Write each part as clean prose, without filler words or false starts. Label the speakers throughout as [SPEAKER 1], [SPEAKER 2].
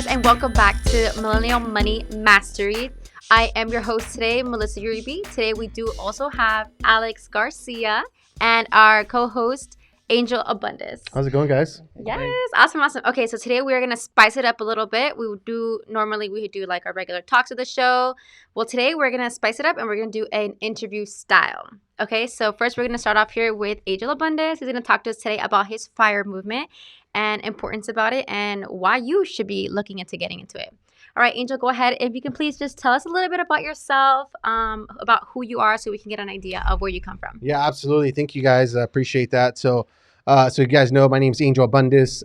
[SPEAKER 1] guys, and welcome back to Millennial Money Mastery. I am your host today, Melissa Uribe. Today we do also have Alex Garcia and our co-host, Angel Abundis.
[SPEAKER 2] How's it going, guys?
[SPEAKER 1] Yes, awesome. Okay, so today we're gonna spice it up a little bit. We would do like our regular talks of the show. Well, today we're gonna spice it up and we're gonna do an interview style. Okay, so first we're gonna start off here with Angel Abundis. He's gonna talk to us today about his FIRE movement and importance about it and why you should be looking into getting into it. All right, Angel, go ahead. If you can please just tell us a little bit about yourself, about who you are, so we can get an idea of where you come from.
[SPEAKER 2] Yeah, absolutely. Thank you, guys. I appreciate that. So you guys know my name is Angel Abundis.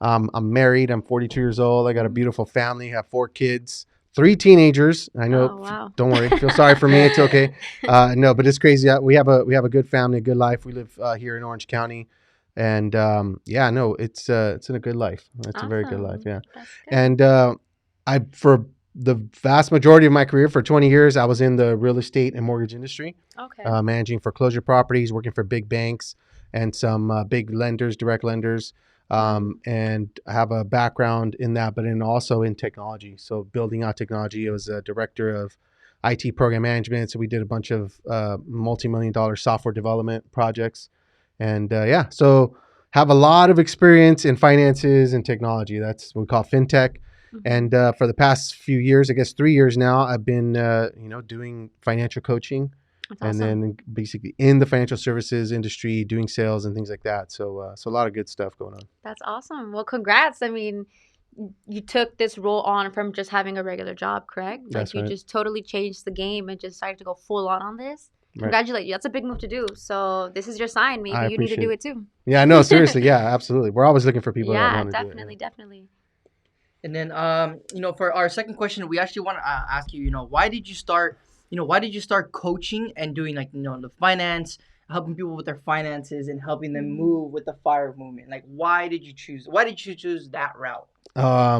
[SPEAKER 2] I'm married. I'm 42 years old. I got a beautiful family. I have 4 kids, 3 teenagers. I know.
[SPEAKER 1] Oh, wow.
[SPEAKER 2] Don't worry. Feel sorry for me. It's okay. No, but it's crazy. We have a good family, a good life. We live here in Orange County, and it's in a good life. It's
[SPEAKER 1] Awesome.
[SPEAKER 2] a very good life. Yeah,
[SPEAKER 1] That's good.
[SPEAKER 2] and for the vast majority of my career, for 20 years, I was in the real estate and mortgage industry.
[SPEAKER 1] Okay.
[SPEAKER 2] Managing foreclosure properties, working for big banks and some big lenders, direct lenders. And I have a background in that, but also in technology. So building out technology. I was a director of IT program management. So we did a bunch of multi-million-dollar software development projects. And so have a lot of experience in finances and technology. That's what we call fintech. And for the past few years, I guess 3 years now, I've been doing financial coaching.
[SPEAKER 1] That's
[SPEAKER 2] And
[SPEAKER 1] awesome.
[SPEAKER 2] then basically in the financial services industry, doing sales and things like that. So a lot of good stuff going on.
[SPEAKER 1] That's awesome. Well, congrats. I mean, you took this role on from just having a regular job, correct? Like
[SPEAKER 2] That's
[SPEAKER 1] you
[SPEAKER 2] right.
[SPEAKER 1] just totally changed the game and just decided to go full on this.
[SPEAKER 2] Right.
[SPEAKER 1] Congratulate you. That's a big move to do. So this is your sign. Maybe
[SPEAKER 2] I
[SPEAKER 1] you need to do
[SPEAKER 2] appreciate
[SPEAKER 1] it too.
[SPEAKER 2] Yeah, no, seriously. Yeah, absolutely. We're always looking for people that
[SPEAKER 1] Yeah,
[SPEAKER 2] want to do it.
[SPEAKER 1] definitely, definitely.
[SPEAKER 3] And then, for our second question, we actually want to ask you, why did you start coaching and doing the finance, helping people with their finances and helping them move with the FIRE movement? Like, why did you choose that route?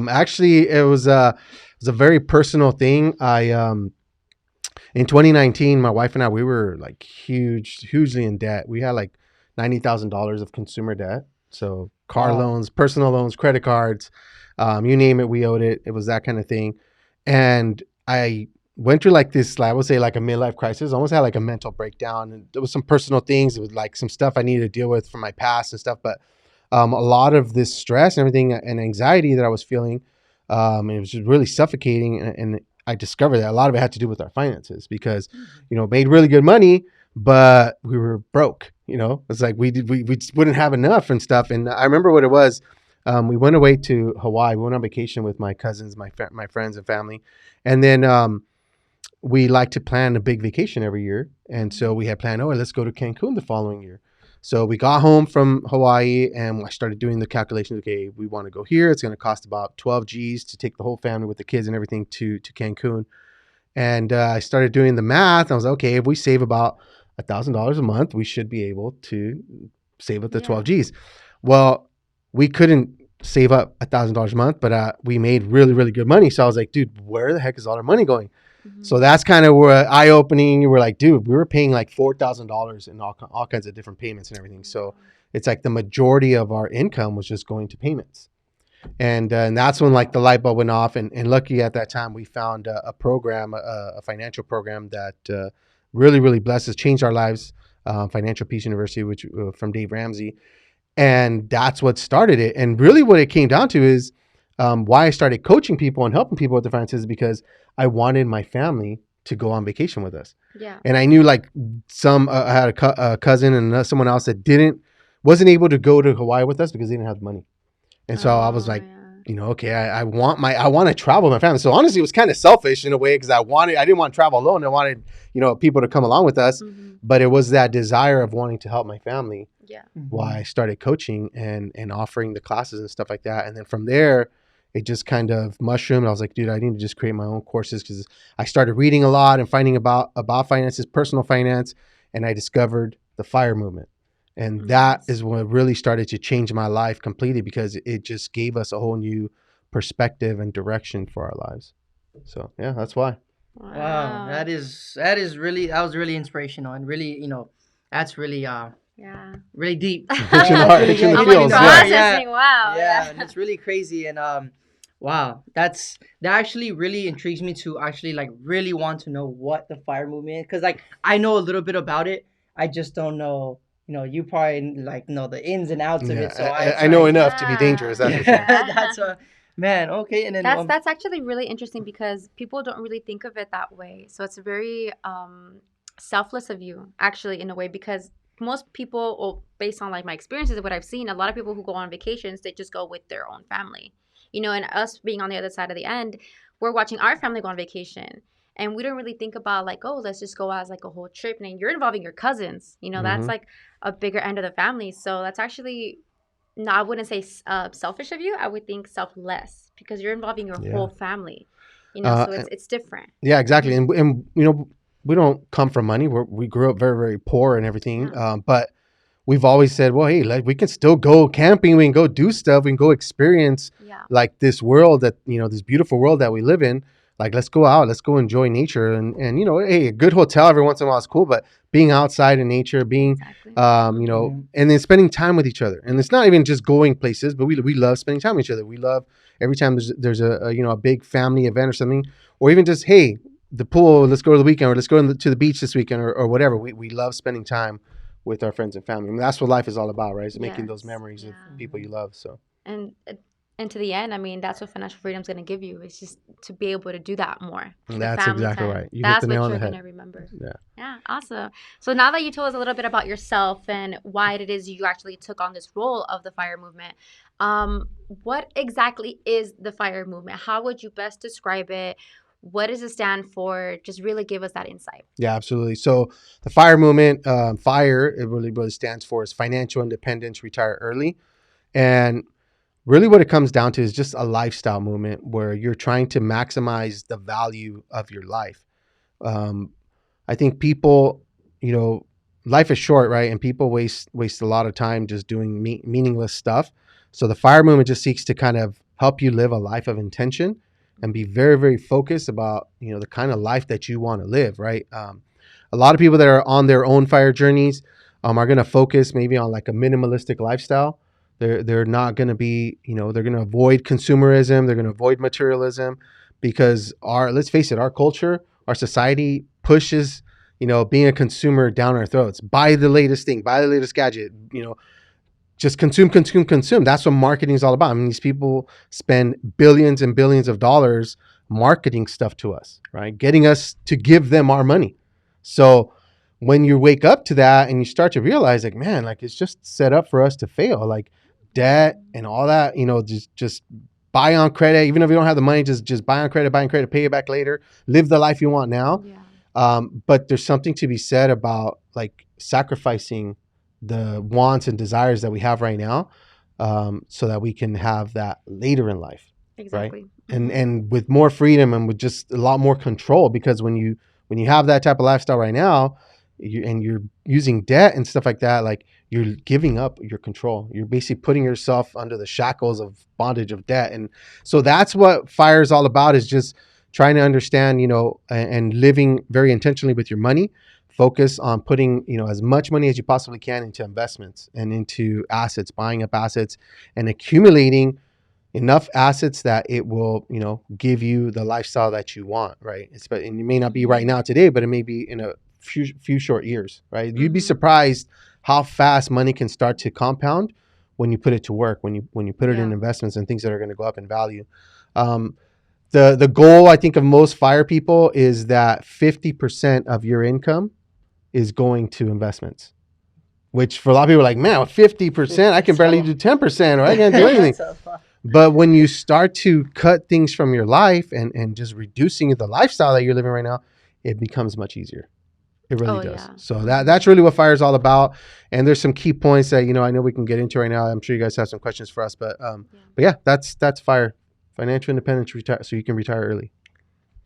[SPEAKER 2] Actually, it was a very personal thing. In 2019, my wife and I, we were like hugely in debt. We had like $90,000 of consumer debt. So car
[SPEAKER 3] Wow.
[SPEAKER 2] loans, personal loans, credit cards, you name it, we owed it. It was that kind of thing. And I went through like this, I would say like a midlife crisis, almost had like a mental breakdown. And there was some personal things. It was like some stuff I needed to deal with from my past and stuff. But a lot of this stress and everything and anxiety that I was feeling, it was just really suffocating. And I discovered that a lot of it had to do with our finances because, made really good money, but we were broke. It's like we just wouldn't have enough and stuff. And I remember what it was. We went away to Hawaii. We went on vacation with my cousins, my friends and family. And then we like to plan a big vacation every year. And so we had planned, let's go to Cancun the following year. So we got home from Hawaii and I started doing the calculations. Okay, we want to go here. It's going to cost about 12 G's to take the whole family with the kids and everything to Cancun. And I started doing the math. I was like, okay, if we save about $1,000 a month, we should be able to save up the 12 G's. Well, we couldn't save up $1,000 a month, but we made really, really good money. So I was like, dude, where the heck is all our money going? So that's kind of where eye-opening. We're like, dude, we were paying like $4,000 in all kinds of different payments and everything. So it's like the majority of our income was just going to payments. And that's when like the light bulb went off. And lucky at that time, we found a program, a financial program that really, really blessed us, changed our lives, Financial Peace University, which from Dave Ramsey. And that's what started it. And really what it came down to is why I started coaching people and helping people with their finances is because I wanted my family to go on vacation with us.
[SPEAKER 1] Yeah.
[SPEAKER 2] And I knew like I had a cousin and someone else that wasn't able to go to Hawaii with us because they didn't have money. And so I was like, okay, I want to travel with my family. So honestly, it was kind of selfish in a way because I didn't want to travel alone. I wanted, people to come along with us, but it was that desire of wanting to help my family.
[SPEAKER 1] Yeah.
[SPEAKER 2] Why I started coaching and offering the classes and stuff like that. And then from there, it just kind of mushroomed. I was like, dude, I need to just create my own courses because I started reading a lot and finding about finances, personal finance, and I discovered the FIRE movement. And that is when it really started to change my life completely because it just gave us a whole new perspective and direction for our lives. So yeah, that's why.
[SPEAKER 3] Wow, that was really inspirational and really, that's really really deep.
[SPEAKER 2] Hits you in the heart, hits you in the
[SPEAKER 1] I'm
[SPEAKER 2] feels.
[SPEAKER 1] like processing. Wow.
[SPEAKER 3] Yeah, and it's really crazy. And Wow, that actually really intrigues me to actually like really want to know what the fire movement is, because like I know a little bit about it, I just don't know. You probably like know the ins and outs of it, so
[SPEAKER 2] Yeah,
[SPEAKER 3] that's
[SPEAKER 2] I know
[SPEAKER 3] why.
[SPEAKER 2] enough to be
[SPEAKER 1] Yeah,
[SPEAKER 2] dangerous. That's for sure.
[SPEAKER 1] yeah.
[SPEAKER 3] That's man. Okay, and then
[SPEAKER 1] That's actually really interesting because people don't really think of it that way. So it's very selfless of you, actually, in a way, because most people, well, based on like my experiences and what I've seen, a lot of people who go on vacations, they just go with their own family. And us being on the other side of the end, we're watching our family go on vacation. And we don't really think about like, oh, let's just go as like a whole trip. And you're involving your cousins. That's
[SPEAKER 2] Hmm.
[SPEAKER 1] like a bigger end of the family. So that's actually no, I wouldn't say selfish of you. I would think selfless because you're involving your
[SPEAKER 2] Yeah.
[SPEAKER 1] whole family.
[SPEAKER 2] Uh,
[SPEAKER 1] So it's different.
[SPEAKER 2] yeah, exactly.
[SPEAKER 1] Hmm.
[SPEAKER 2] And we don't come from money. We grew up very, very poor and everything.
[SPEAKER 1] Yeah.
[SPEAKER 2] But we've always said, well, hey, like we can still go camping. We can go do stuff. We can go experience
[SPEAKER 1] Yeah.
[SPEAKER 2] like this world that, this beautiful world that we live in. Like, let's go out, let's go enjoy nature. And hey, a good hotel every once in a while is cool, but being outside in nature, being,
[SPEAKER 1] Exactly. Hmm.
[SPEAKER 2] and then spending time with each other. And it's not even just going places, but we love spending time with each other. We love every time there's a big family event or something, or even just, hey, the pool, let's go to the weekend, or let's go to the beach this weekend, or whatever. We love spending time with our friends and family. I mean, that's what life is all about, right? Is making those
[SPEAKER 1] Yes.
[SPEAKER 2] memories of
[SPEAKER 1] Yeah.
[SPEAKER 2] people you love. So
[SPEAKER 1] And and to the end, I mean, that's what financial freedom is going to give you. It's just to be able to do that more. The
[SPEAKER 2] that's
[SPEAKER 1] family
[SPEAKER 2] exactly
[SPEAKER 1] time.
[SPEAKER 2] right. You hit the
[SPEAKER 1] That's
[SPEAKER 2] nail
[SPEAKER 1] what
[SPEAKER 2] on the
[SPEAKER 1] you're going
[SPEAKER 2] head.
[SPEAKER 1] to remember.
[SPEAKER 2] Yeah.
[SPEAKER 1] Yeah, awesome. So now that you told us a little bit about yourself and why it is you actually took on this role of the fire movement, what exactly is the fire movement? How would you best describe it? What does it stand for? Just really give us that insight.
[SPEAKER 2] Yeah, absolutely. So the FIRE movement, FIRE, it really stands for is financial independence, retire early. And really what it comes down to is just a lifestyle movement where you're trying to maximize the value of your life. Um, I think people, you know, life is short, right? And people waste a lot of time just doing meaningless stuff. So the fire movement just seeks to kind of help you live a life of intention and be very, very focused about, the kind of life that you want to live, right? A lot of people that are on their own fire journeys are going to focus maybe on like a minimalistic lifestyle. They're not going to be, they're going to avoid consumerism. They're going to avoid materialism because let's face it, our culture, our society pushes, being a consumer down our throats. Buy the latest thing, buy the latest gadget, just consume, consume, consume. That's what marketing is all about. I mean, these people spend billions and billions of dollars marketing stuff to us, right? Getting us to give them our money. So when you wake up to that and you start to realize like, man, like it's just set up for us to fail, like debt and all that, just buy on credit. Even if you don't have the money, just buy on credit, pay it back later, live the life you want now.
[SPEAKER 1] Yeah.
[SPEAKER 2] But there's something to be said about like sacrificing the wants and desires that we have right now, so that we can have that later in life, right?
[SPEAKER 1] Exactly.
[SPEAKER 2] And with more freedom and with just a lot more control, because when you have that type of lifestyle right now, you're using debt and stuff like that, like you're giving up your control. You're basically putting yourself under the shackles of bondage of debt. And so that's what fire is all about, is just trying to understand, and living very intentionally with your money. Focus on putting, as much money as you possibly can into investments and into assets, buying up assets and accumulating enough assets that it will, give you the lifestyle that you want, right? And it may not be right now today, but it may be in a few short years, right? You'd be
[SPEAKER 1] Mm-hmm.
[SPEAKER 2] surprised how fast money can start to compound when you put it to work, when you put it in
[SPEAKER 1] Yeah.
[SPEAKER 2] investments and things that are going to go up in value. Um, the goal, I think, of most fire people is that 50% of your income is going to investments, which for a lot of people are like, man, with 50%, I can barely do 10%, or I can't do anything. But when you start to cut things from your life and just reducing the lifestyle that you're living right now, it becomes much easier. It really
[SPEAKER 1] Oh,
[SPEAKER 2] does.
[SPEAKER 1] yeah.
[SPEAKER 2] So that's really what fire is all about. And there's some key points that, I know we can get into right now. I'm sure you guys have some questions for us, but yeah, that's fire. Financial independence, retire, so you can retire early.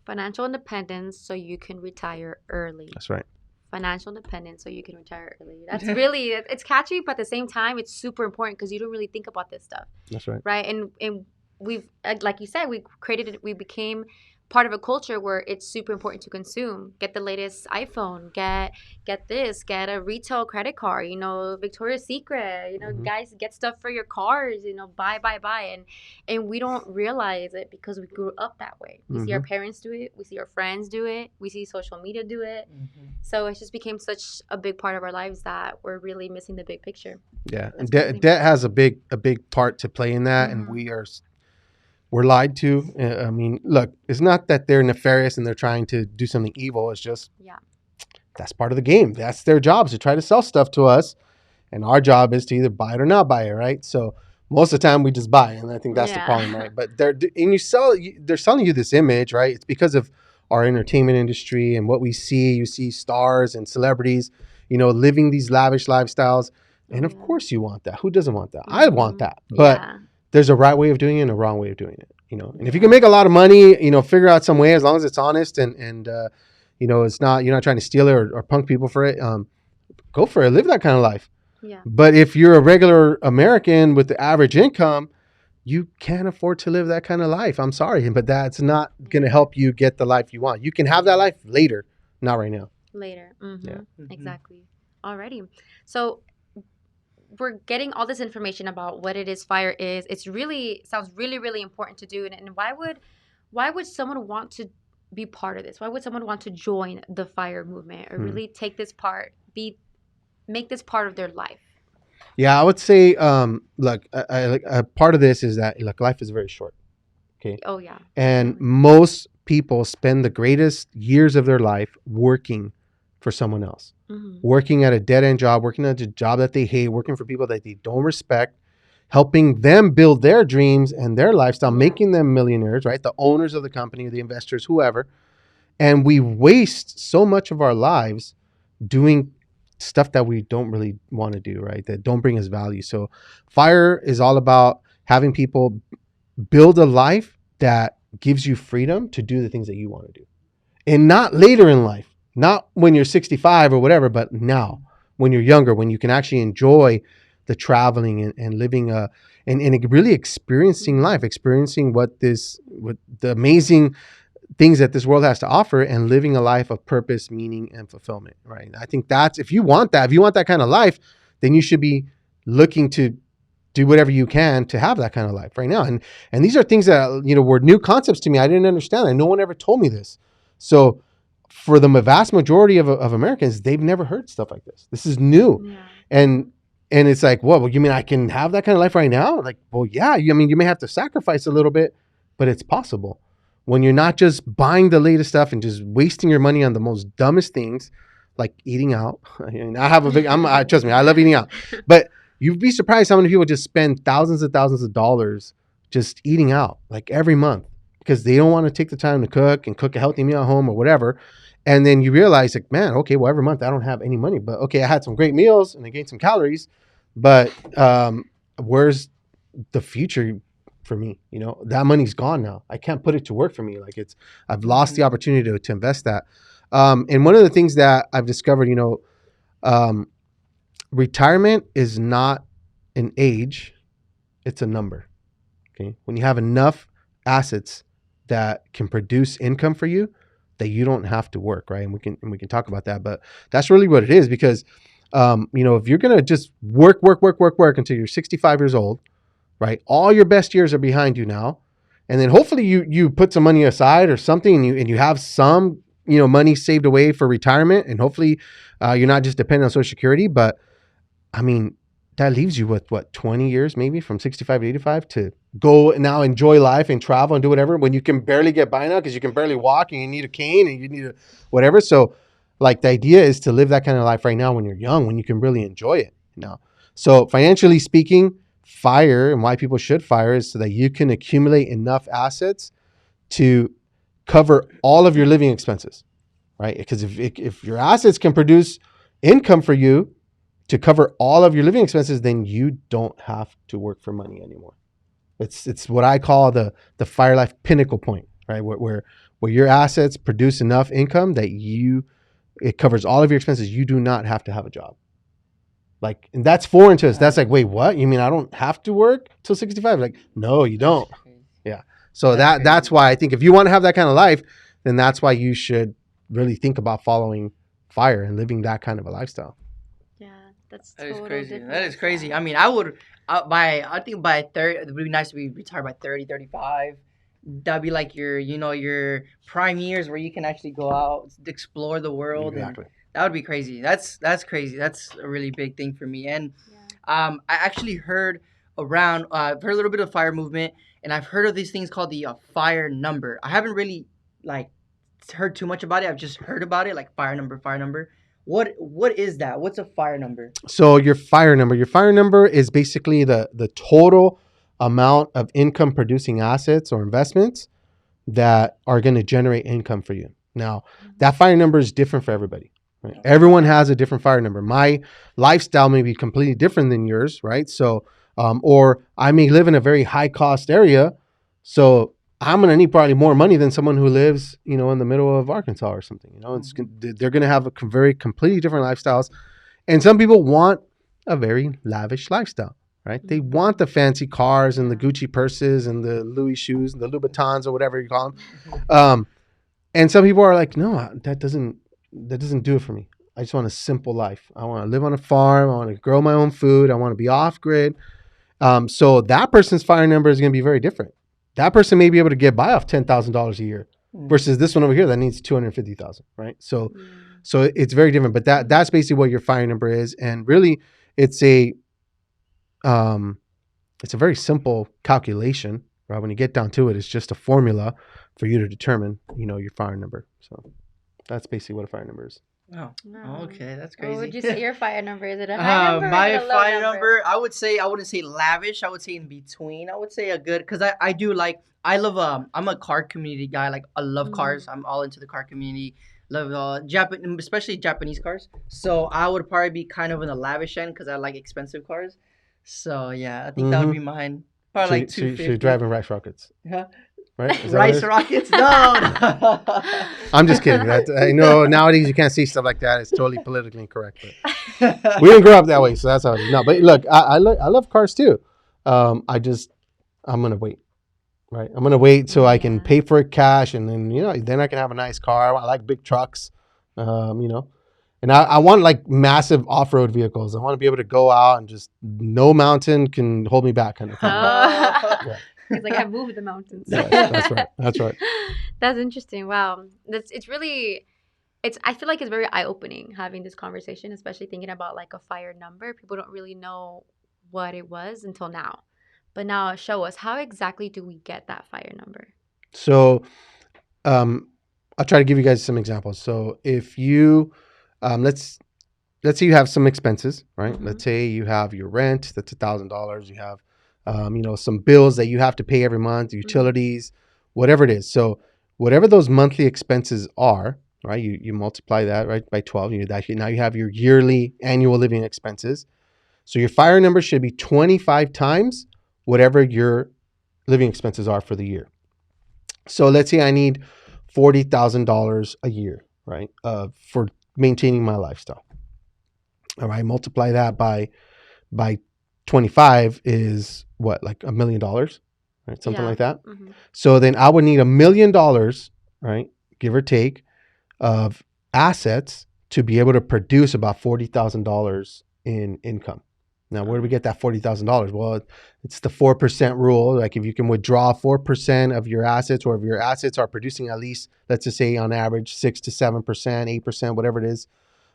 [SPEAKER 1] Financial independence so you can retire early.
[SPEAKER 2] That's right.
[SPEAKER 1] Financial independence so you can retire early. That's really, it's catchy, but at the same time, it's super important because you don't really think about this stuff.
[SPEAKER 2] That's right.
[SPEAKER 1] Right. And we've, like you said, we became part of a culture where it's super important to consume. Get the latest iPhone, get this, get a retail credit card, Victoria's Secret, guys, get stuff for your cars, buy, and we don't realize it because we grew up that way. We see our parents do it, we see our friends do it, we see social media do it. So it just became such a big part of our lives that we're really missing the big picture.
[SPEAKER 2] Yeah, and debt has a big part to play in that, and we're lied to. I mean, look, it's not that they're nefarious and they're trying to do something evil. It's just that's part of the game. That's their job, is to try to sell stuff to us, and our job is to either buy it or not buy it, right? So most of the time we just buy, and I think that's the problem, right? But they're selling you this image, right? It's because of our entertainment industry and what we see. You see stars and celebrities, living these lavish lifestyles, and of course you want that. Who doesn't want that? I want that, but there's a right way of doing it and a wrong way of doing it, and if you can make a lot of money, figure out some way, as long as it's honest and it's not, you're not trying to steal it or punk people for it. Go for it. Live that kind of life.
[SPEAKER 1] Yeah.
[SPEAKER 2] But if you're a regular American with the average income, you can't afford to live that kind of life. I'm sorry, but that's not going to help you get the life you want. You can have that life later, not right now.
[SPEAKER 1] Later. Exactly. Alrighty. So we're getting all this information about what it is FIRE is. It's really sounds really, really important to do. And why would someone want to be part of this? Why would someone want to join the FIRE movement or really take this part, make this part of their life?
[SPEAKER 2] Yeah, I would say, look, a part of this is that, look, life is very short. Okay.
[SPEAKER 1] Oh yeah.
[SPEAKER 2] And most people spend the greatest years of their life working for someone else, working at a dead-end job, working at a job that they hate, working for people that they don't respect, helping them build their dreams and their lifestyle, making them millionaires, right? The owners of the company, the investors, whoever. And we waste so much of our lives doing stuff that we don't really want to do, right? That don't bring us value. So FIRE is all about having people build a life that gives you freedom to do the things that you want to do. And not later in life, not when you're 65 or whatever, but now, when you're younger, when you can actually enjoy the traveling and living and really experiencing life, experiencing what the amazing things that this world has to offer, and living a life of purpose, meaning, and fulfillment, right? I think that's, if you want that kind of life, then you should be looking to do whatever you can to have that kind of life right now. And these are things that, were new concepts to me. I didn't understand, and no one ever told me this. So for the vast majority of Americans, they've never heard stuff like this. This is new. Yeah. And it's like, well, you mean I can have that kind of life right now? Like, well, yeah, you may have to sacrifice a little bit, but it's possible. When you're not just buying the latest stuff and just wasting your money on the most dumbest things, like eating out. I mean, I have trust me, I love eating out. But you'd be surprised how many people just spend thousands and thousands of dollars just eating out, like every month, because they don't want to take the time to cook a healthy meal at home or whatever. And then you realize, like, man, okay, well, every month I don't have any money, but okay, I had some great meals and I gained some calories, but where's the future for me? That money's gone now. I can't put it to work for me. Like, I've lost the opportunity to invest that. And one of the things that I've discovered, retirement is not an age, it's a number. Okay. When you have enough assets that can produce income for you, that you don't have to work, right? And we can talk about that, but that's really what it is, because if you're gonna just work until you're 65 years old, right? All your best years are behind you now, and then hopefully you put some money aside or something, and you have some money saved away for retirement, and hopefully you're not just dependent on Social Security. But I mean, that leaves you with 20 years maybe, from 65 to 85, to go now enjoy life and travel and do whatever, when you can barely get by now because you can barely walk and you need a cane and you need whatever. So like, the idea is to live that kind of life right now when you're young, when you can really enjoy it now. So financially speaking, FIRE, and why people should FIRE, is so that you can accumulate enough assets to cover all of your living expenses, right? Because if your assets can produce income for you to cover all of your living expenses, then you don't have to work for money anymore. It's what I call the FIRE life pinnacle point, right? Where your assets produce enough income that it covers all of your expenses. You do not have to have a job. Like, and that's foreign to us. That's like, wait, what? You mean I don't have to work till 65? Like, no, you don't. Yeah. So
[SPEAKER 3] That's
[SPEAKER 2] that's
[SPEAKER 3] crazy.
[SPEAKER 2] why I think if you want to have that kind of life, then that's why you should really think about following FIRE and living that kind of a lifestyle.
[SPEAKER 1] Yeah, that's
[SPEAKER 3] That is
[SPEAKER 1] total
[SPEAKER 3] crazy.
[SPEAKER 1] different
[SPEAKER 3] That is crazy. I
[SPEAKER 1] lifestyle.
[SPEAKER 3] mean, I would I think by 30 it would be nice to be retired by 30, 35. That'd be like your prime years where you can actually go out, explore the world, and
[SPEAKER 2] Exactly.
[SPEAKER 3] that would be crazy. That's crazy. That's a really big thing for me. And
[SPEAKER 1] Yeah.
[SPEAKER 3] I actually heard around I've heard a little bit of FIRE movement, and I've heard of these things called the FIRE number. I haven't really like heard too much about it. I've just heard about it, like FIRE number, FIRE number. What is that? What's a FIRE number?
[SPEAKER 2] So your FIRE number is basically the total amount of income producing assets or investments that are going to generate income for you. Now, that FIRE number is different for everybody. Right? Everyone has a different FIRE number. My lifestyle may be completely different than yours, right? So, or I may live in a very high cost area, so I'm going to need probably more money than someone who lives, in the middle of Arkansas or something. They're going to have very completely different lifestyles, and some people want a very lavish lifestyle. Right? They want the fancy cars and the Gucci purses and the Louis shoes and the Louboutins or whatever you call them. And some people are like, no, that doesn't do it for me. I just want a simple life. I want to live on a farm. I want to grow my own food. I want to be off grid. So that person's FIRE number is going to be very different. That person may be able to get by off $10,000 a year versus this one over here that needs $250,000. Right? So it's very different. But that's basically what your FIRE number is, and really, it's a very simple calculation, right? When you get down to it, it's just a formula for you to determine, your FIRE number. So that's basically what a FIRE number is.
[SPEAKER 3] Oh,
[SPEAKER 1] Wow.
[SPEAKER 3] okay, that's
[SPEAKER 1] What would
[SPEAKER 3] crazy.
[SPEAKER 1] you say your FIRE number? Is it a high number or
[SPEAKER 3] My
[SPEAKER 1] is it a low
[SPEAKER 3] FIRE
[SPEAKER 1] number?
[SPEAKER 3] number, I wouldn't say lavish. I would say in between. I would say a good, because I do like, I love I'm a car community guy. Like I love cars. I'm all into the car community. Love especially Japanese cars. So I would probably be kind of in the lavish end because I like expensive cars. So yeah, I think that would be mine. Probably like
[SPEAKER 2] So
[SPEAKER 3] 250.
[SPEAKER 2] you're driving rice rockets,
[SPEAKER 3] Huh?
[SPEAKER 2] right? Is that what it
[SPEAKER 3] Rice
[SPEAKER 2] is?
[SPEAKER 3] rockets? No.
[SPEAKER 2] I'm just kidding. I know nowadays you can't say stuff like that. It's totally politically incorrect. But we didn't grow up that way, so that's how it is. No, but look, I love cars too. I'm gonna wait. Right, I'm gonna wait so I can pay for it cash, and then then I can have a nice car. I like big trucks, and I want like massive off-road vehicles. I want to be able to go out and just no mountain can hold me back, kind of thing.
[SPEAKER 1] Oh. He's like, I moved the mountains.
[SPEAKER 2] Yes, that's right. That's right.
[SPEAKER 1] That's interesting. Wow. I feel like it's very eye-opening having this conversation, especially thinking about like a FIRE number. People don't really know what it was until now. But now show us, how exactly do we get that FIRE number?
[SPEAKER 2] So, I'll try to give you guys some examples. So if you, let's say you have some expenses, right?
[SPEAKER 1] Mhm.
[SPEAKER 2] Let's say you have your rent, that's $1,000. You have, some bills that you have to pay every month, utilities, whatever it is. So whatever those monthly expenses are, right? You multiply that, right, by 12. Now you have your yearly annual living expenses. So your FIRE number should be 25 times whatever your living expenses are for the year. So let's say I need $40,000 a year, right, for maintaining my lifestyle. All right, multiply that by 25 is what, like $1 million, right? Something like that.
[SPEAKER 1] Mhm.
[SPEAKER 2] So then I would need $1 million, right, give or take, of assets to be able to produce about $40,000 in income. Now, where do we get that $40,000? Well, it's the 4% rule. Like if you can withdraw 4% of your assets, or if your assets are producing at least, let's just say on average, 6 to 7%, 8%, whatever it is,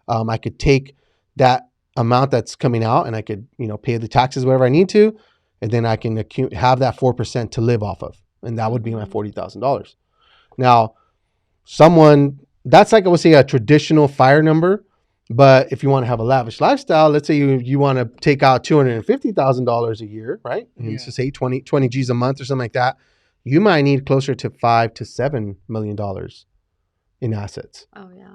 [SPEAKER 2] I could take that amount that's coming out and I could, pay the taxes, whatever I need to, and then I can have that 4% to live off of. And that would be my $40,000. Now, that's like I would say a traditional FIRE number. But if you want to have a lavish lifestyle, let's say you want to take out $250,000 a year, right? And so say 20 G's a month or something like that, you might need closer to $5 to $7 million in assets.
[SPEAKER 1] Oh, yeah.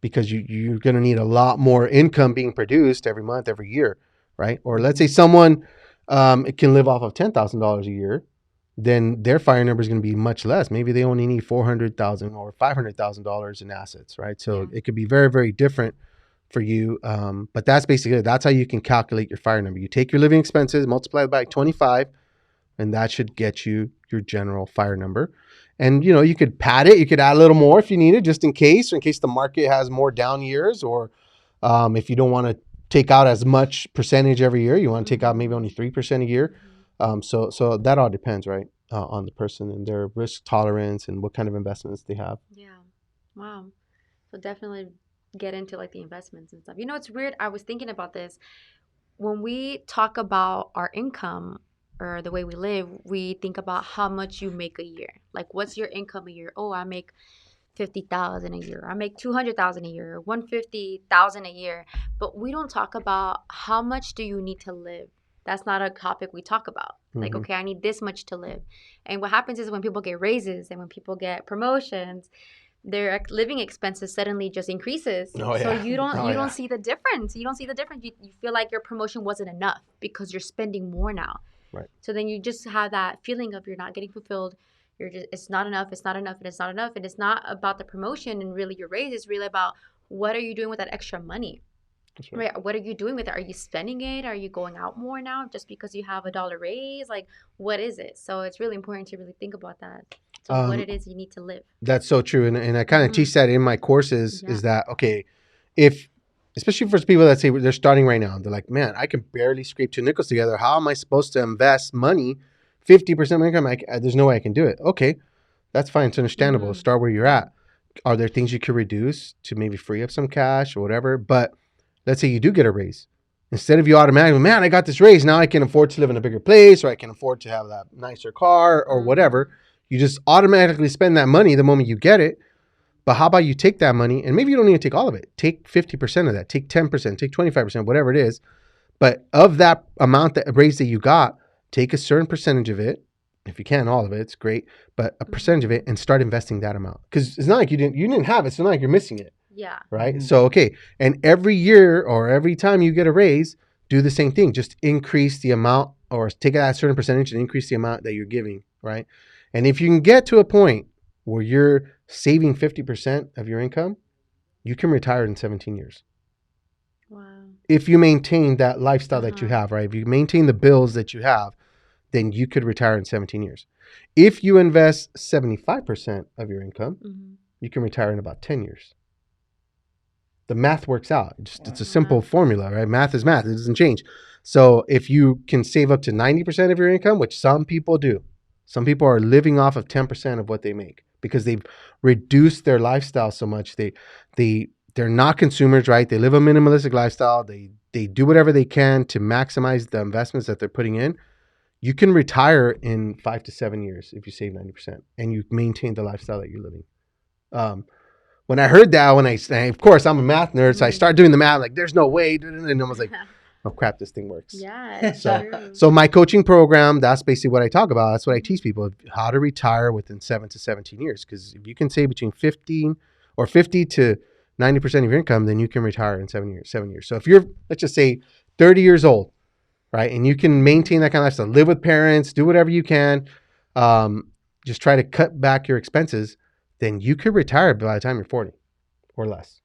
[SPEAKER 2] Because you're going to need a lot more income being produced every month, every year, right? Or let's say someone can live off of $10,000 a year, then their FIRE number is going to be much less. Maybe they only need $400,000 or $500,000 in assets, right? So it could be very, very different for you. But that's basically it. That's how you can calculate your FIRE number. You take your living expenses, multiply it by 25, and that should get you your general FIRE number. And, you could pad it. You could add a little more if you need it, just in case the market has more down years, or if you don't want to take out as much percentage every year, you want to take out maybe only 3% a year. So that all depends, right, on the person and their risk tolerance and what kind of investments they have.
[SPEAKER 1] Yeah. Wow. So definitely get into like the investments and stuff. It's weird. I was thinking about this. When we talk about our income or the way we live, we think about how much you make a year. Like, what's your income a year? Oh, I make 50,000 a year. I make 200,000 a year, 150,000 a year. But we don't talk about how much do you need to live. That's not a topic we talk about. Like, okay, I need this much to live. And what happens is when people get raises and when people get promotions, their living expenses suddenly just increases.
[SPEAKER 2] Oh, yeah.
[SPEAKER 1] So you don't
[SPEAKER 2] yeah.
[SPEAKER 1] see the difference. You don't see the difference. You feel like your promotion wasn't enough because you're spending more now.
[SPEAKER 2] Right.
[SPEAKER 1] So then you just have that feeling of you're not getting fulfilled. You're just, it's not enough, and it's not enough. And it's not about the promotion and really your raise. It's really about what are you doing with that extra money?
[SPEAKER 2] That's right.
[SPEAKER 1] What are you doing with it? Are you spending it? Are you going out more now just because you have $1 raise? Like, what is it? So it's really important to really think about that. So what it is you need to live.
[SPEAKER 2] That's so true. And I kind of teach that in my courses is that, okay, especially for people that say they're starting right now, they're like, man, I can barely scrape 2 nickels together. How am I supposed to invest money, 50% of my income? There's no way I can do it. Okay, that's fine. It's understandable. Start where you're at. Are there things you could reduce to maybe free up some cash or whatever? But let's say you do get a raise. Instead of you automatically, man, I got this raise. Now I can afford to live in a bigger place, or I can afford to have that nicer car or whatever. You just automatically spend that money the moment you get it. But how about you take that money, and maybe you don't need to take all of it. Take 50% of that. Take 10%. Take 25%, whatever it is. But of that amount, that raise that you got, take a certain percentage of it. If you can, all of it, it's great. But a percentage of it, and start investing that amount. Because it's not like you didn't have it. It's not like you're missing it.
[SPEAKER 1] Yeah.
[SPEAKER 2] Right? So, okay. And every year or every time you get a raise, do the same thing. Just increase the amount, or take that certain percentage and increase the amount that you're giving, right? And if you can get to a point where you're saving 50% of your income, you can retire in 17 years.
[SPEAKER 1] Wow.
[SPEAKER 2] If you maintain that lifestyle that you have, right? If you maintain the bills that you have, then you could retire in 17 years. If you invest 75% of your income, you can retire in about 10 years. The math works out. It's a simple formula, right? Math is math. It doesn't change. So if you can save up to 90% of your income, which some people do, some people are living off of 10% of what they make because they've reduced their lifestyle so much. They're not consumers, right? They live a minimalistic lifestyle. They do whatever they can to maximize the investments that they're putting in. You can retire in 5 to 7 years if you save 90% and you maintain the lifestyle that you're living. When I heard that, of course, I'm a math nerd, so I started doing the math, like, there's no way. And I was like, oh, crap, this thing works.
[SPEAKER 1] Yeah, it's true.
[SPEAKER 2] So my coaching program, that's basically what I talk about. That's what I teach people, how to retire within 7 to 17 years. Because if you can save between 50 to 90% of your income, then you can retire in 7 years. So if you're, let's just say, 30 years old, right, and you can maintain that kind of lifestyle, live with parents, do whatever you can, just try to cut back your expenses, then you could retire by the time you're 40 or less.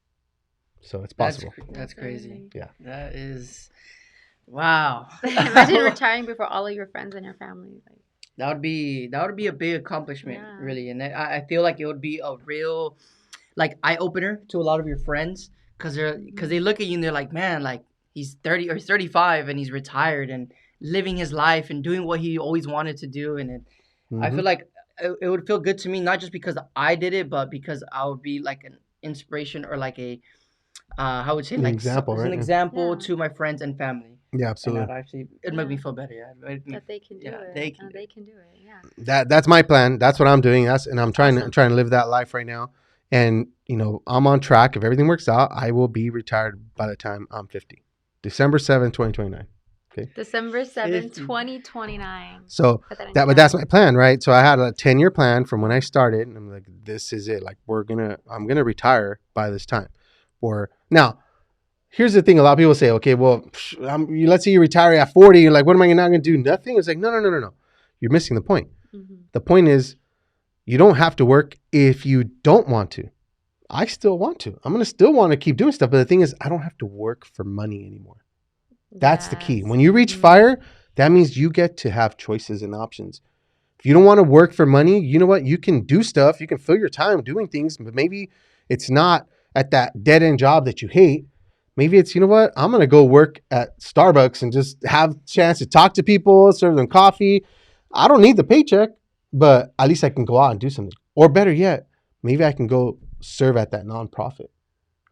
[SPEAKER 2] So it's possible.
[SPEAKER 3] That's crazy.
[SPEAKER 2] Yeah.
[SPEAKER 3] That is, wow.
[SPEAKER 1] Imagine retiring before all of your friends and your family. Like,
[SPEAKER 3] that would be a big accomplishment, really. And I feel like it would be a real, like, eye opener to a lot of your friends, because they look at you and they're like, man, like, he's 30 or 35 and he's retired and living his life and doing what he always wanted to do. And I feel like it would feel good to me, not just because I did it, but because I would be like an inspiration, or like a, how would say,
[SPEAKER 2] an
[SPEAKER 3] like
[SPEAKER 2] example, right?
[SPEAKER 3] An example to my friends and family.
[SPEAKER 2] Yeah, absolutely.
[SPEAKER 3] And it'd make me feel better. Yeah,
[SPEAKER 1] that they can do it.
[SPEAKER 3] They can
[SPEAKER 1] do it. Yeah.
[SPEAKER 2] That's my plan. That's what I'm doing. And I'm trying to live that life right now. And I'm on track. If everything works out, I will be retired by the time I'm 50. December 7th, 2029. Okay.
[SPEAKER 1] December 7th, 2029.
[SPEAKER 2] So that's my plan, right? So I had a 10-year plan from when I started, and I'm like, this is it. Like, I'm gonna retire by this time. Or now, here's the thing: a lot of people say, okay, well, let's say you retire at 40. You're like, what am I not gonna do? Nothing. It's like, no. You're missing the point. The point is, you don't have to work if you don't want to. I still want to. I'm gonna still want to keep doing stuff, but the thing is, I don't have to work for money anymore. That's the key. When you reach FIRE, that means you get to have choices and options. If If you don't want to work for money, you know what? You can do stuff. You can fill your time doing things, but maybe it's not at that dead end job that you hate. Maybe it's, you know what? I'm going to go work at Starbucks and just have a chance to talk to people, serve them coffee. I don't need the paycheck, but at least I can go out and do something. Or better yet, maybe I can go serve at that nonprofit,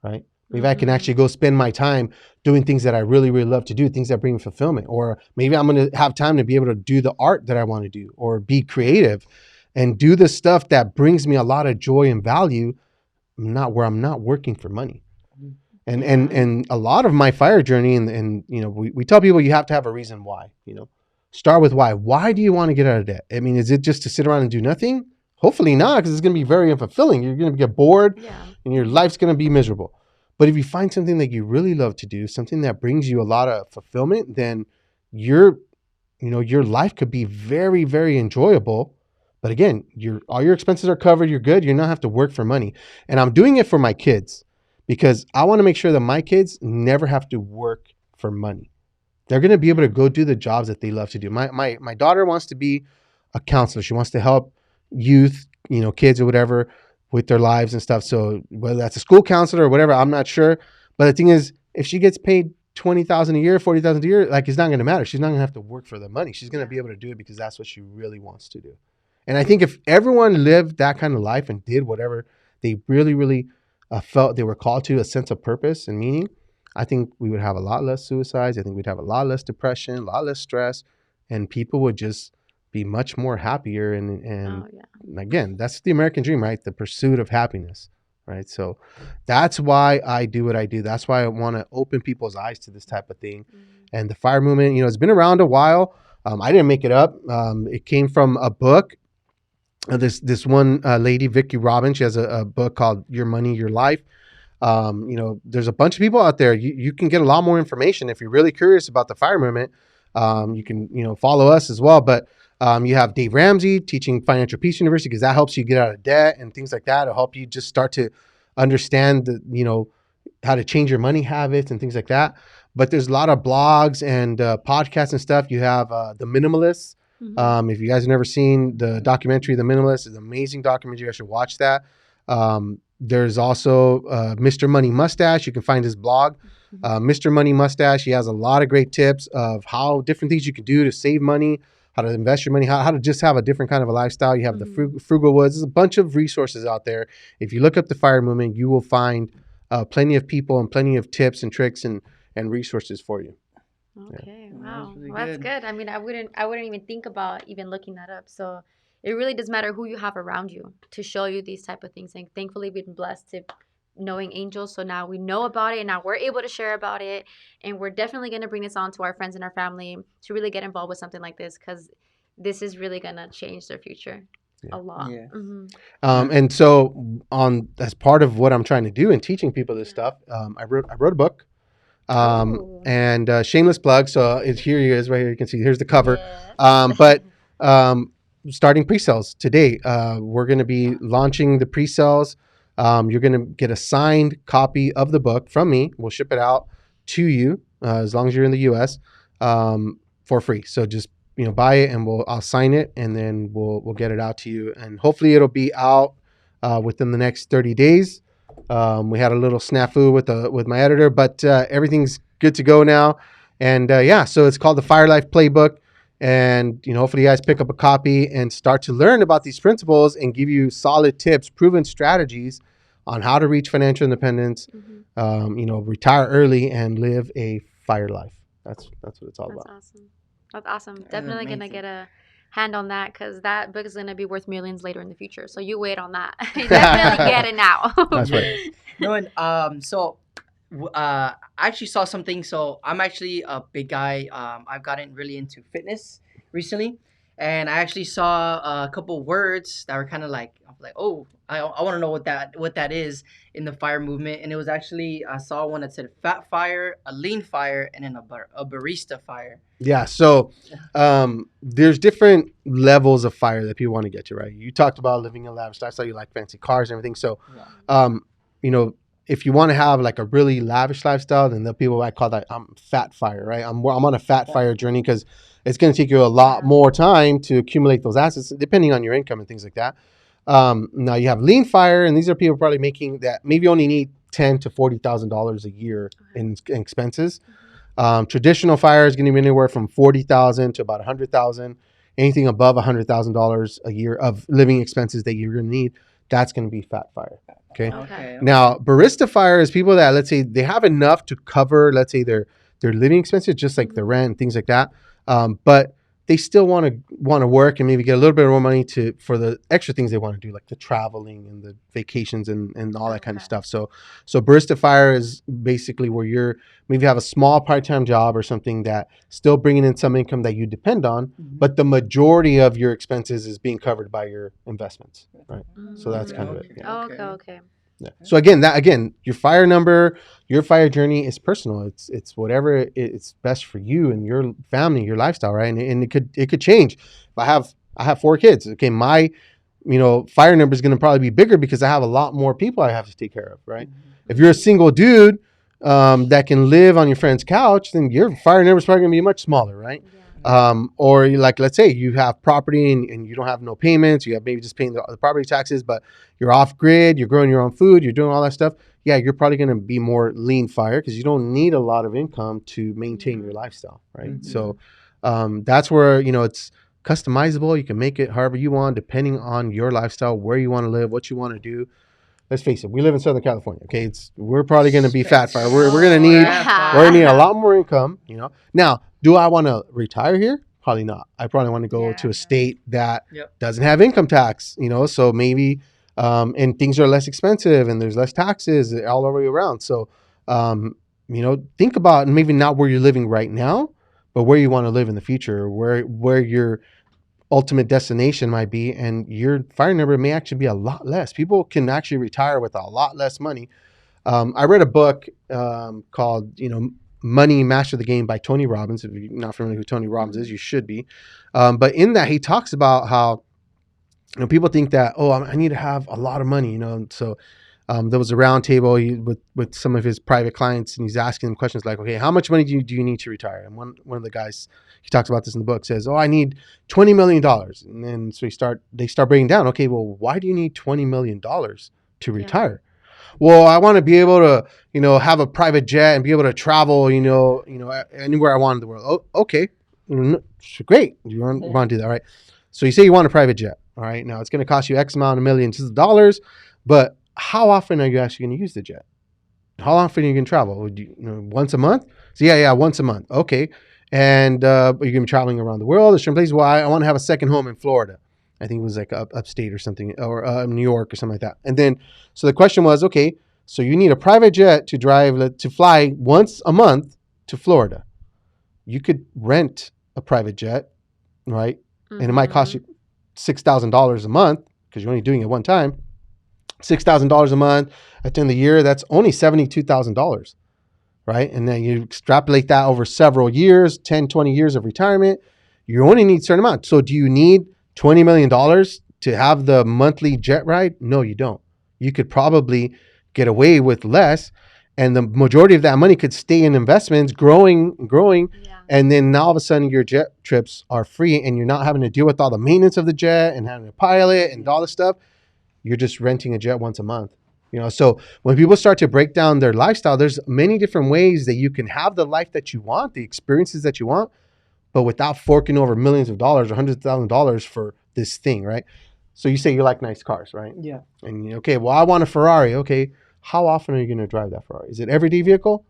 [SPEAKER 2] right? Maybe I can actually go spend my time doing things that I really, really love to do, things that bring fulfillment. Or maybe I'm going to have time to be able to do the art that I want to do or be creative and do the stuff that brings me a lot of joy and value, not where I'm not working for money. And a lot of my FIRE journey, and you know, we tell people you have to have a reason why, you know, start with why. Why do you want to get out of debt? I mean, is it just to sit around and do nothing? Hopefully not, because it's going to be very unfulfilling. You're going to get bored and your life's going to be miserable. But if you find something that you really love to do, something that brings you a lot of fulfillment, then your life could be very, very enjoyable. But again, all your expenses are covered. You're good. You don't have to work for money. And I'm doing it for my kids because I want to make sure that my kids never have to work for money. They're going to be able to go do the jobs that they love to do. My daughter wants to be a counselor. She wants to help youth, you know, kids or whatever with their lives and stuff. So whether that's a school counselor or whatever, I'm not sure. But the thing is, if she gets paid $20,000 a year, $40,000 a year, like, it's not going to matter. She's not going to have to work for the money. She's going to be able to do it because that's what she really wants to do. And I think if everyone lived that kind of life and did whatever they really, really felt they were called to, a sense of purpose and meaning, I think we would have a lot less suicides. I think we'd have a lot less depression, a lot less stress, and people would just be much more happier. And again, that's the American dream, right? The pursuit of happiness, right? So that's why I do what I do. That's why I want to open people's eyes to this type of thing. And the FIRE movement, you know, it's been around a while. I didn't make it up. It came from a book. This one lady, Vicki Robbins, she has a book called Your Money, Your Life. You know, there's a bunch of people out there. You can get a lot more information if you're really curious about the FIRE movement. You can, you know, follow us as well. But you have Dave Ramsey teaching Financial Peace University, because that helps you get out of debt and things like that. It'll help you just start to understand you know, how to change your money habits and things like that. But there's a lot of blogs and podcasts and stuff. You have The Minimalists. If you guys have never seen the documentary, The Minimalist, is an amazing documentary. You guys should watch that. There's also Mr. Money Mustache. You can find his blog, Mr. Money Mustache. He has a lot of great tips of how different things you can do to save money, how to invest your money, how to just have a different kind of a lifestyle. You have the Frugal Woods. There's a bunch of resources out there. If you look up the FIRE movement, you will find plenty of people and plenty of tips and tricks and resources for you.
[SPEAKER 1] Okay, wow, that's good. I mean, I wouldn't even think about even looking that up. So it really does matter who you have around you to show you these type of things. And thankfully, we've been blessed to knowing Angels, so now we know about it, and now we're able to share about it. And we're definitely going to bring this on to our friends and our family to really get involved with something like this, because this is really going to change their future a lot.
[SPEAKER 2] And so as part of what I'm trying to do in teaching people this stuff, I wrote a book. And shameless plug. So here he is right here. You can see here's the cover. But starting pre-sales today, we're going to be launching the pre-sales. You're going to get a signed copy of the book from me. We'll ship it out to you as long as you're in the US for free. So just, you know, buy it and I'll sign it, and then we'll get it out to you. And hopefully it'll be out within the next 30 days. We had a little snafu with my editor, but everything's good to go now. And so it's called the FIRE Life Playbook. And, you know, hopefully you guys pick up a copy and start to learn about these principles and give you solid tips, proven strategies on how to reach financial independence, you know, retire early and live a FIRE life. That's what it's all about.
[SPEAKER 1] Awesome. That's awesome. Definitely going to get a hand on that, because that book is going to be worth millions later in the future. So you wait on that. You definitely get it now.
[SPEAKER 2] That's right.
[SPEAKER 3] No, and I actually saw something. So I'm actually a big guy. I've gotten really into fitness recently, and I actually saw a couple words that were kind of like, oh, I want to know what that is in the FIRE movement. And it was actually, I saw one that said fat FIRE, a lean FIRE, and then a barista FIRE. Yeah.
[SPEAKER 2] So there's different levels of FIRE that people want to get to, right? You talked about living a lavish lifestyle. You like fancy cars and everything. So, you know, if you want to have like a really lavish lifestyle, then the people I call that fat fire, right? I'm on a fat fire journey because it's going to take you a lot more time to accumulate those assets, depending on your income and things like that. Now you have lean fire, and these are people probably making that maybe only need $10,000 to $40,000 a year in expenses. Traditional fire is going to be anywhere from 40,000 to about 100,000. Anything above $100,000 a year of living expenses that you're going to need, that's going to be fat fire. Okay. Now, barista fire is people that, let's say, they have enough to cover, let's say, their living expenses, just like the rent and things like that. But they still want to work and maybe get a little bit more money for the extra things they want to do, like the traveling and the vacations and all that kind of stuff. So barista fire is basically where you're maybe have a small part-time job or something that still bringing in some income that you depend on, but the majority of your expenses is being covered by your investments, right? So that's kind of it. Yeah.
[SPEAKER 1] Okay.
[SPEAKER 2] Yeah. So again, your fire number, your fire journey is personal. It's whatever it's best for you and your family, your lifestyle, right? And it could change. If I have 4 kids, okay, my fire number is going to probably be bigger because I have a lot more people I have to take care of, right? If you're a single dude that can live on your friend's couch, then your fire number is probably going to be much smaller, right? Or like, let's say you have property and you don't have no payments, you have maybe just paying the property taxes, but you're off grid, you're growing your own food, you're doing all that stuff. Yeah, you're probably going to be more lean fire because you don't need a lot of income to maintain your lifestyle, right? So that's where, it's customizable. You can make it however you want, depending on your lifestyle, where you want to live, what you want to do. Let's face it, we live in Southern California. Okay, we're probably going to be fat fire. We're going to need a lot more income. Now, do I want to retire here? Probably not. I probably want to go to a state that doesn't have income tax. So maybe and things are less expensive and there's less taxes all the way around. So think about maybe not where you're living right now, but where you want to live in the future, where your ultimate destination might be, and your fire number may actually be a lot less. People can actually retire with a lot less money. I read a book called Money Master the Game by Tony Robbins. If you're not familiar with who Tony Robbins is, you should be. But in that, he talks about how people think that, I need to have a lot of money, so there was a round table with some of his private clients, and he's asking them questions like, okay, how much money do you need to retire? And one of the guys, he talks about this in the book, says, I need $20 million. And then so they start breaking down, okay, well, why do you need $20 million to retire? Well, I want to be able to, have a private jet and be able to travel, anywhere I want in the world. Oh, okay, great. You want to do that, right? So you say you want a private jet, all right? Now it's going to cost you X amount of millions of dollars, but how often are you actually going to use the jet? How often are you going to travel? Would you, once a month? So yeah, once a month. Okay. And you're going to be traveling around the world. There's certain places. Well, I want to have a second home in Florida. I think it was like upstate or something, or New York or something like that. And then, so the question was, okay, so you need a private jet to fly once a month to Florida. You could rent a private jet, right? And it might cost you $6,000 a month because you're only doing it one time. $6,000 a month at the end of the year, that's only $72,000, right? And then you extrapolate that over several years, 10, 20 years of retirement, you only need a certain amount. So do you need $20 million to have the monthly jet ride? No, you don't. You could probably get away with less, and the majority of that money could stay in investments, growing. And then now all of a sudden your jet trips are free and you're not having to deal with all the maintenance of the jet and having to pilot and all this stuff. You're just renting a jet once a month. So when people start to break down their lifestyle, there's many different ways that you can have the life that you want, the experiences that you want, but without forking over millions of dollars or hundreds of thousands of dollars for this thing, right? So you say you like nice cars, right?
[SPEAKER 3] Yeah.
[SPEAKER 2] And okay, well, I want a Ferrari. Okay, how often are you going to drive that Ferrari? Is it everyday vehicle?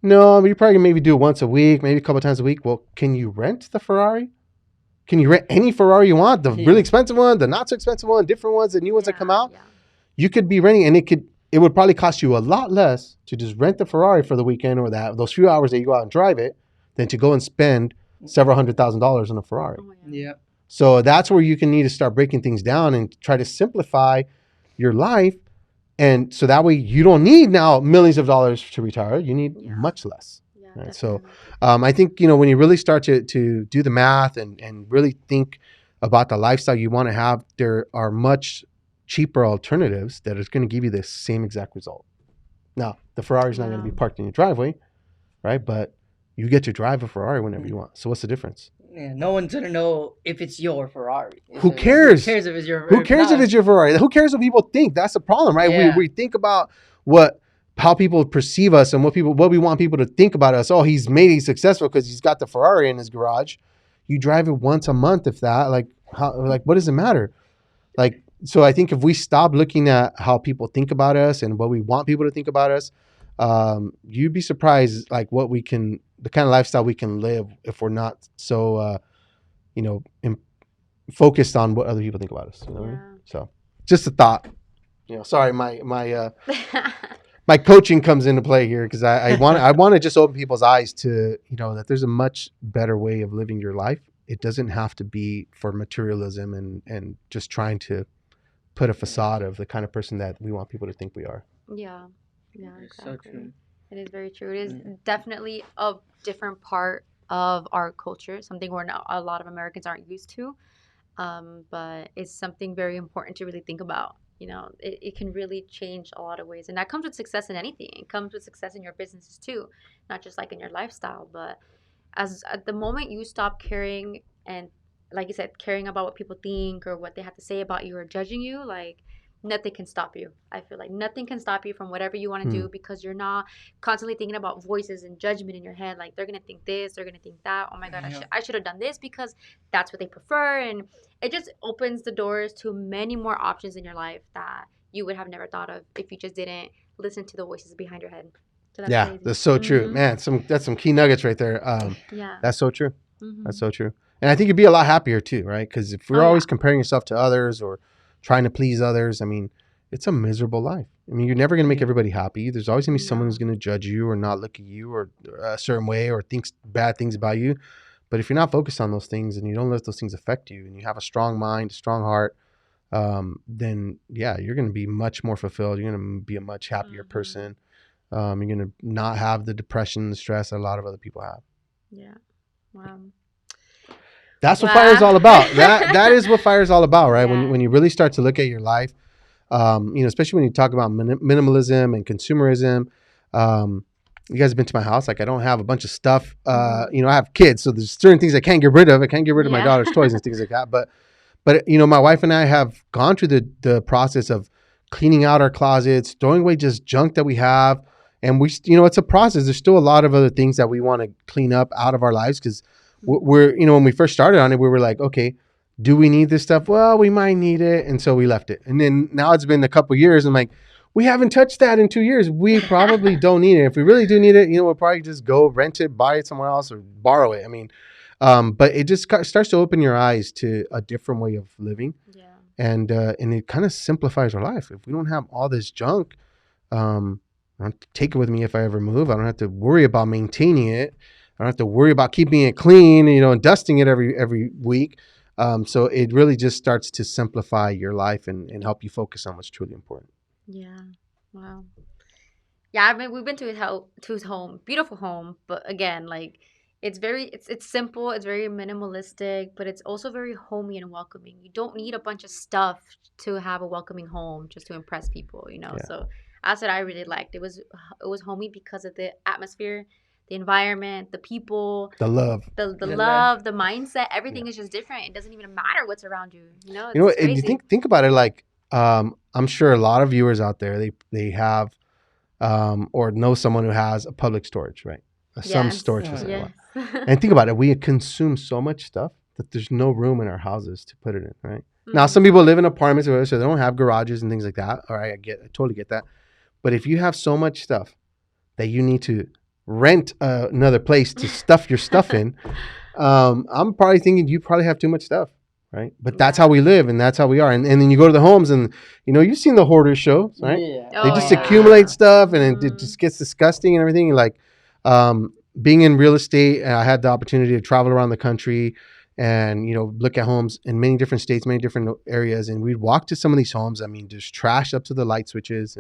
[SPEAKER 2] No, you probably maybe do it once a week, maybe a couple of times a week. Well, can you rent the Ferrari? Can you rent any Ferrari you want? The really expensive one, the not so expensive one, different ones, the new ones that come out. Yeah. You could be renting, and it would probably cost you a lot less to just rent the Ferrari for the weekend or those few hours that you go out and drive it than to go and spend several $100,000 on a Ferrari.
[SPEAKER 3] Oh, yeah.
[SPEAKER 2] So that's where you can need to start breaking things down and try to simplify your life. And so that way you don't need now millions of dollars to retire. You need much less. Yeah, right? So I think, when you really start to do the math and really think about the lifestyle you want to have, there are much cheaper alternatives that is going to give you the same exact result. Now, the Ferrari's not going to be parked in your driveway, right? But you get to drive a Ferrari whenever you want. So what's the difference?
[SPEAKER 3] Yeah, no one's gonna know if it's your Ferrari.
[SPEAKER 2] Who cares?
[SPEAKER 3] Who cares if it's your?
[SPEAKER 2] Who cares if it's your Ferrari? Who cares what people think? That's the problem, right?
[SPEAKER 3] Yeah.
[SPEAKER 2] We think about how people perceive us and what we want people to think about us. Oh, he's made it successful because he's got the Ferrari in his garage. You drive it once a month, if that. Like what does it matter? Like, so I think if we stop looking at how people think about us and what we want people to think about us, you'd be surprised like the kind of lifestyle we can live if we're not so focused on what other people think about us. You know what I mean? So just a thought. Sorry, my coaching comes into play here because I want to just open people's eyes to that there's a much better way of living your life. It doesn't have to be for materialism and just trying to put a facade of the kind of person that we want people to think we are.
[SPEAKER 1] Yeah, exactly.
[SPEAKER 3] So true.
[SPEAKER 1] It is very true. It is definitely a different part of our culture, something where a lot of Americans aren't used to, but it's something very important to really think about. It can really change a lot of ways, and that comes with success in anything. It comes with success in your businesses too, not just like in your lifestyle, but as at the moment you stop caring and, like you said, caring about what people think or what they have to say about you or judging you, like nothing can stop you. I feel like nothing can stop you from whatever you want to do because you're not constantly thinking about voices and judgment in your head. Like they're gonna think this, they're gonna think that. Oh my god, I should have done this because that's what they prefer, and it just opens the doors to many more options in your life that you would have never thought of if you just didn't listen to the voices behind your head. So that's crazy.
[SPEAKER 2] That's so true, man. That's some key nuggets right there. That's so true. That's so true. And I think you'd be a lot happier too, right? Because if we're always comparing yourself to others or trying to please others, I mean, it's a miserable life. I mean, you're never going to make everybody happy. There's always going to be someone who's going to judge you or not look at you or a certain way or thinks bad things about you. But if you're not focused on those things and you don't let those things affect you and you have a strong mind, a strong heart, then you're going to be much more fulfilled. You're going to be a much happier person. You're going to not have the depression and the stress that a lot of other people have.
[SPEAKER 1] Yeah. Wow.
[SPEAKER 2] That's what FIRE is all about. That is what FIRE is all about, right? When you really start to look at your life, especially when you talk about minimalism and consumerism. You guys have been to my house. Like I don't have a bunch of stuff. I have kids, so there's certain things I can't get rid of. I can't get rid of my daughter's toys and things like that. But my wife and I have gone through the process of cleaning out our closets, throwing away just junk that we have. And we, it's a process. There's still a lot of other things that we want to clean up out of our lives because we're, when we first started on it, we were like, okay, do we need this stuff? Well, we might need it. And so we left it. And then now it's been a couple of years. I'm like, we haven't touched that in 2 years. We probably don't need it. If we really do need it, we'll probably just go rent it, buy it somewhere else or borrow it. I mean, but it just starts to open your eyes to a different way of living. Yeah. And it kind of simplifies our life. If we don't have all this junk, I don't have to take it with me if I ever move. I don't have to worry about maintaining it. I don't have to worry about keeping it clean, and dusting it every week. So it really just starts to simplify your life and help you focus on what's truly important.
[SPEAKER 1] Yeah. Wow. Yeah, I mean, we've been to his home, beautiful home, but again, like it's simple, it's very minimalistic, but it's also very homey and welcoming. You don't need a bunch of stuff to have a welcoming home just to impress people, Yeah. So that's what I really liked. It was homey because of the atmosphere, the environment, the people,
[SPEAKER 2] the love,
[SPEAKER 1] the love, the mindset. Everything is just different. It doesn't even matter what's around you.
[SPEAKER 2] It's you think about it, like I'm sure a lot of viewers out there they have or know someone who has a public storage, right? Some storage facility. Yes. And think about it, we consume so much stuff that there's no room in our houses to put it in, right? Mm-hmm. Now, some people live in apartments or whatever, so they don't have garages and things like that. All right, I totally get that. But if you have so much stuff that you need to rent another place to stuff your stuff in, I'm probably thinking you probably have too much stuff, right? But that's how we live and that's how we are. And then you go to the homes and, you've seen the hoarder shows, right? Yeah. They just accumulate stuff and it just gets disgusting and everything. Like being in real estate, I had the opportunity to travel around the country and, look at homes in many different states, many different areas. And we'd walk to some of these homes. I mean, there's trash up to the light switches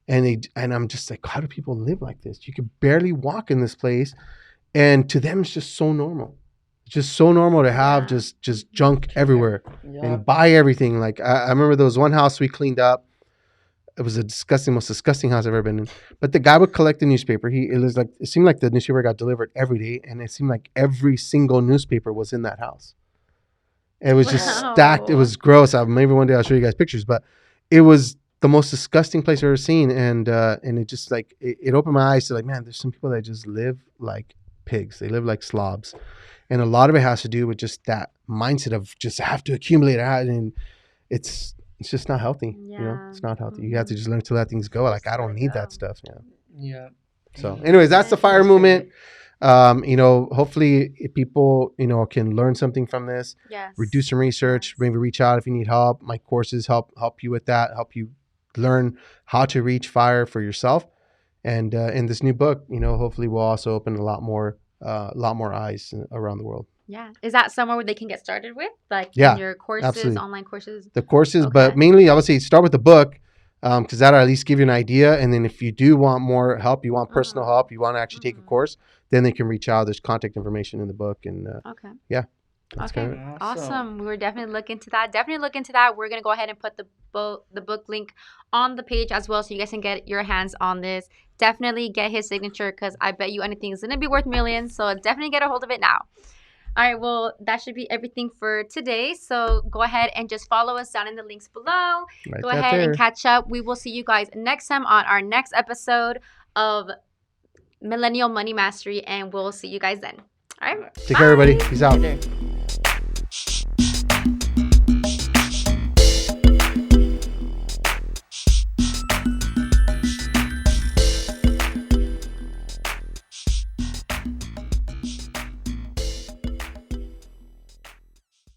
[SPEAKER 2] and I'm just like, how do people live like this? You could barely walk in this place. And to them, it's just so normal. It's just so normal to have just junk everywhere and buy everything. Like I remember there was one house we cleaned up. it was a most disgusting house I've ever been in. But the guy would collect the newspaper. It seemed like the newspaper got delivered every day, and it seemed like every single newspaper was in that house. It was just stacked. It
[SPEAKER 1] Wow.
[SPEAKER 2] was gross. Maybe one day I'll show you guys pictures, but it was the most disgusting place I've ever seen. And it just like it opened my eyes to like, man, there's some people that just live like pigs. They live like slobs, and a lot of it has to do with just that mindset of just have to accumulate, and it's just not healthy. You know,
[SPEAKER 1] Yeah.
[SPEAKER 2] it's not healthy. You have to just learn to let things go. Like I
[SPEAKER 1] Just let
[SPEAKER 2] don't
[SPEAKER 1] it
[SPEAKER 2] need
[SPEAKER 1] go.
[SPEAKER 2] that stuff. Yeah.
[SPEAKER 3] Yeah.
[SPEAKER 2] So, anyways, that's the FIRE
[SPEAKER 3] That's
[SPEAKER 2] movement.
[SPEAKER 3] great.
[SPEAKER 2] You know, hopefully people, you know, can learn something from this,
[SPEAKER 1] Yes.
[SPEAKER 2] reduce some research,
[SPEAKER 1] Yes.
[SPEAKER 2] maybe reach out if you need help. My courses help you with that, help you learn how to reach FIRE for yourself. And in this new book, you know, hopefully we'll also open a lot more eyes around the world.
[SPEAKER 1] Yeah. Is that somewhere where they can get started with? Like
[SPEAKER 2] Yeah,
[SPEAKER 1] in your courses,
[SPEAKER 2] absolutely.
[SPEAKER 1] online courses?
[SPEAKER 2] The courses,
[SPEAKER 1] Okay.
[SPEAKER 2] but mainly I would say start with the book, because that'll at least give you an idea. And then if you do want more help, you want personal help, you want to actually take a course, then they can reach out. There's contact information in the book, and
[SPEAKER 1] Okay.
[SPEAKER 2] yeah, that's
[SPEAKER 1] Okay.
[SPEAKER 2] kind of it.
[SPEAKER 1] Awesome. We were definitely look into that. Definitely look into that. We're gonna go ahead and put the book link on the page as well, so you guys can get your hands on this. Definitely get his signature, because I bet you anything is gonna be worth millions. So definitely get a hold of it now. All right, well, that should be everything for today. So go ahead and just follow us down in the links below.
[SPEAKER 2] Right
[SPEAKER 1] Go
[SPEAKER 2] that
[SPEAKER 1] ahead and
[SPEAKER 2] there.
[SPEAKER 1] catch up. We will see you guys next time on our next episode of Millennial Money Mastery, and we'll see you guys then. All right.
[SPEAKER 2] Take care, everybody.
[SPEAKER 1] Bye.
[SPEAKER 2] Peace out.
[SPEAKER 3] Good day.